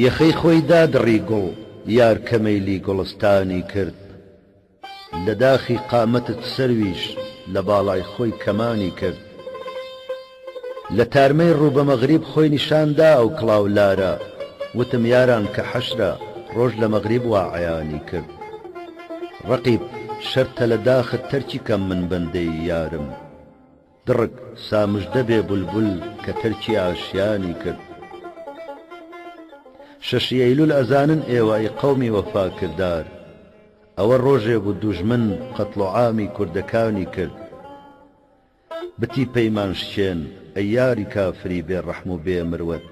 یەخەی خۆی دادڕی گوڵ یار کەمەیلی گوڵستانی کرد لە داخی قامەتت سەرویش لە باڵای خۆی کەمانی کرد لە تارمەی ڕوو بە مەغریب خۆی نیشاندا ئەو کڵاو لارە وتم یاران کە حەشرە ڕۆژ لە مەغریب وا عەیانی کرد ڕەقیب شەرتە لە داخت تەرکی کەم من بەندەی یارم دڕک سامژدە بێ بولبول کە تەرکی ئاشیانی کرد شەشی ئەیلول ئەزانن ئێوەی قەومی وەفاکردار ئەوە ڕۆژێ بوو دوژمن قەتڵ و عامی کوردەکانی کرد بتی پەیمان شکێن ئەی یاری کافری بێ ڕەحم و بێ مروت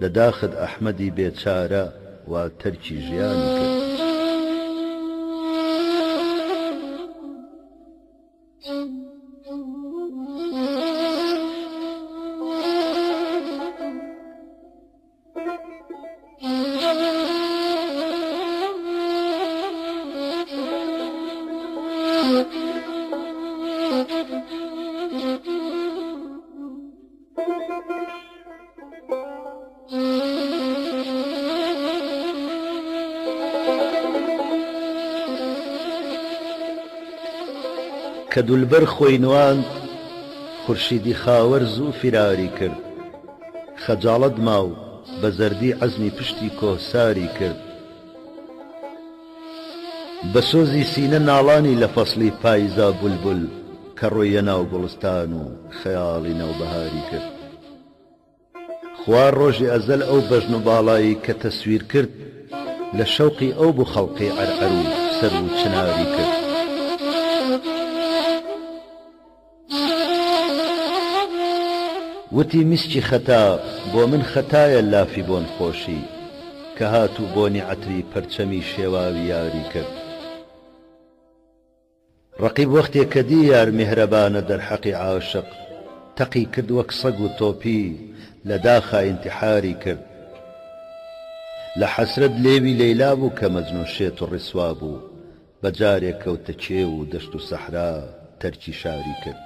لە داخت ئەحمەدی بێچارە وا تەرکی ژیانی کرد کە دولبەر خۆی نواند خورشیدی خاوەر زوو فراری کرد خەجاڵەت ماو بە زەردی عەزمی پشتی کۆساری کرد بە سۆزی سینە ناڵانی لە فەسڵی پاییزا بولبول کە ڕۆیە ناو گوڵستان و خەیاڵی نەوبەهاری کرد خوار ڕۆژی ئەزەل ئەو بەژن و باڵایی کە تەسویر کرد لە شەوقی ئەو بوو خەڵقی عەرعەر و سەر و چناری کرد وتی میسکی خەتا بۆ من خەتایە لافی بۆن خۆشی کە هاتوو بۆنی عەتری پەرچەمی شێواوی یاری کرد ڕەقیب وەختێک کە دی یار میهرەبانە دەرحەقی عاشق تەقی کرد وەک سەگ و تۆپی لە داخا ئینتیحاری کرد لە حەسرەت لێوی لەیلا بوو کە مەجنون شێت و ڕیسوا بوو بەجارێک کەوتە کێو و دەشت و سەحرا تەرکی شاری کرد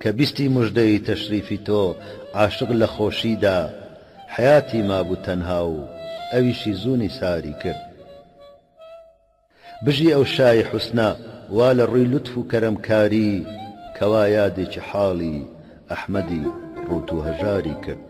کە بیستی موژدەی تەشریفی تۆ عاشق لە خۆشیدا حیاتی مابوو تەنها و ئەویشی زوونی ساری کرد بژی ئەو شای حوسنە وا لە ڕووی لوتف و کەرەمکاری کەوا یادێکی حاڵی ئەحمەدی ڕوت و هەژاری کرد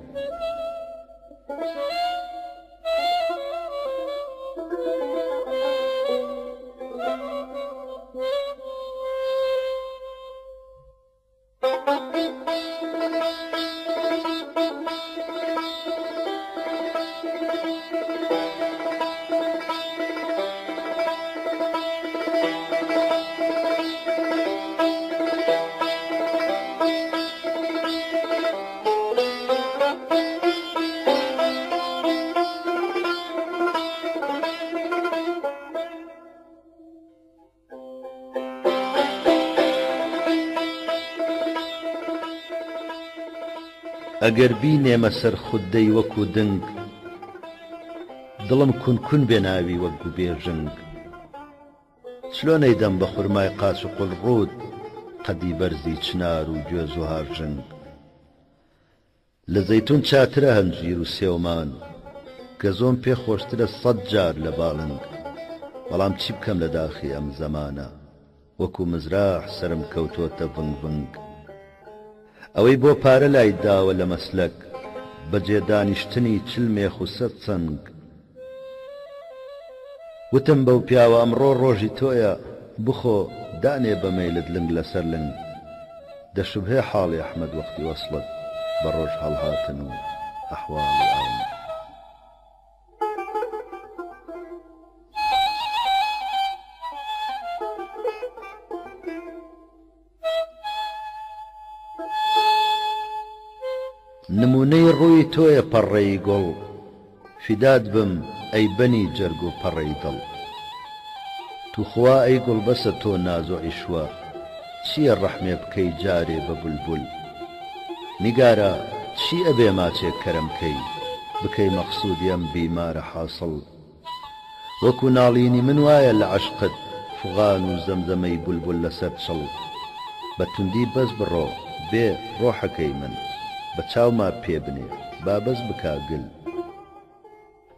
ئەگەر بینێمە سەر خوددەی وەکو دنگ دڵم کونکون بێ ناوی وەک گوبێژنگ چلۆنەی دەم بە خورمای قاچ و قوڵڕوود قەدی بەرزی چنار و گوێز و هاژنگ لە زەیتون چاترە هەنجیر و سێومان گەزۆم پێ خۆشترە 100 جار لە باڵنگ بەڵام چی بکەم لە داخی ئەم زەمانە وەکو مزراح سرم کەوتۆتە ڤنگ ڤنگ ئەوەی بۆ پارە لای داوە لە مەسلەک بەجێ دانیشتنی چلمێخ و 100 چەنگ وتم بەو پیاوە ئەمڕۆ ڕۆژی تۆیە بخۆ دانێ بە مەیلت لنگ لەسەر لنگ دەشوبهێ حاڵی ئەحمەد وەختی وەسڵت بە ڕۆژ هەڵهاتن و ئەحواڵی ئاون نمونەی ڕووی تۆیە پەڕڕەی گوڵ فداد بم ئەی بەنی جەرگ و پەڕەی دڵ توخوا ئەی گوڵبەسە تۆ ناز و عیشوە چییە ڕەحمێ بکەی جارێ بە بولبول نیگارە چی ئەبێ ماچێک کەرەمکەی بکەی مەقسوودی ئەم بیمارە حاصڵ وەکو ناڵینی من وایە لە عەشقت فغان و زەمزەمەی بولبول لەسەر چڵ بە توندی بەس بڕۆ بێ ڕۆحەکەی من بە چاوما پێ بنێ با بەس بکا گل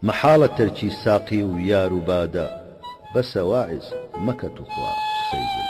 مەحاڵە تەرکی ساقی و یار و بادە بەسە واعز مەکە توخوا قسەی گل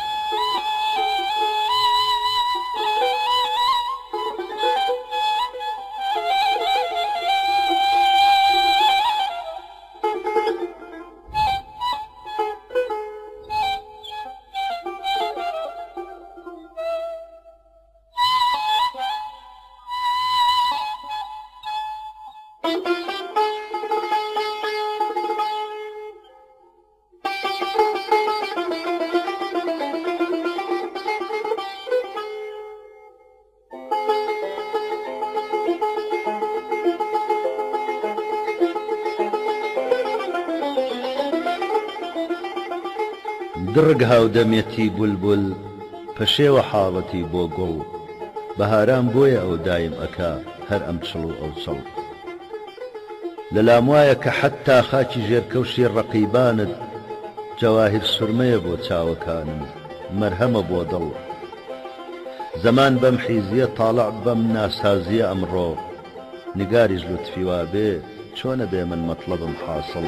درگ هاودەمێتی بولبول پەشێوە حاڵەتی بۆ گوڵ بەهاران بۆیە ئەو دایم ئەکا هەر ئەم چڵ و ئەو چڵ لەلام وایە کە حەتا خاکی ژێرکەوشی ڕەقیبانت جەواهیر سورمەیە بۆ چاوەکانم مەرهەمە بۆ دڵ زەمان بەم حیزیە تاڵع بەم ناسازیە ئەمڕۆ نگاریش لوتفی وابێ چۆنە بێ من مەطلبم حاصڵ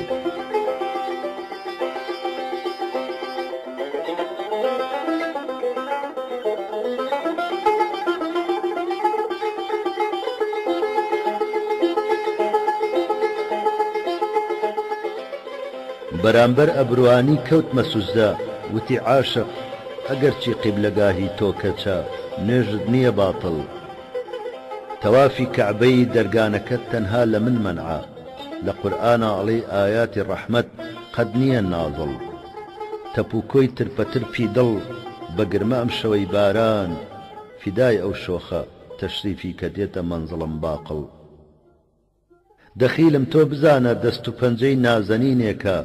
بەرامبەر ئەبروانی کەوتمە سوزدە وتی عاشق ئەگەرچی قیبلەگاهی تۆ کەچە نوێژت نییە باتڵ تەوافی کەعبەی دەرگانەکەت تەنها لە من مەنعە لە قورئانە ئەڵێ ئاياتی ڕەحمەت قەد نییە نازڵ تەپوکۆی ترپەترپی دڵ بە گرمە ئەم شەوەی باران فیدای ئەو شۆخە تەشریفی کە دێتە مەنزڵم باقڵ دەخیلم تۆ بزانە دەست و پەنجەی نازەنینێکە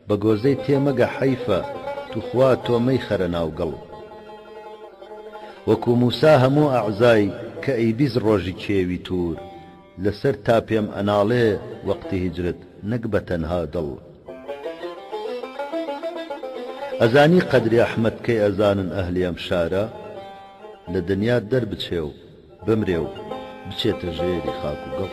بە گۆزەی تێمەگە حەیفە توخوا تۆمەی خەرە ناوگەڵ وەکو موسا هەموو ئەعزای کە ئەیبیز ڕۆژی کێوی توور لەسەر تا پێم ئەناڵێ وەقتی هیجرت نەک بە تەنها دڵ ئەزانی قەدری ئەحمەدکەی ئەزانن ئەهلی ئەم شارە لە دنیا دەربچێ و بمرێ و بچێتە ژێری خاک و گەڵ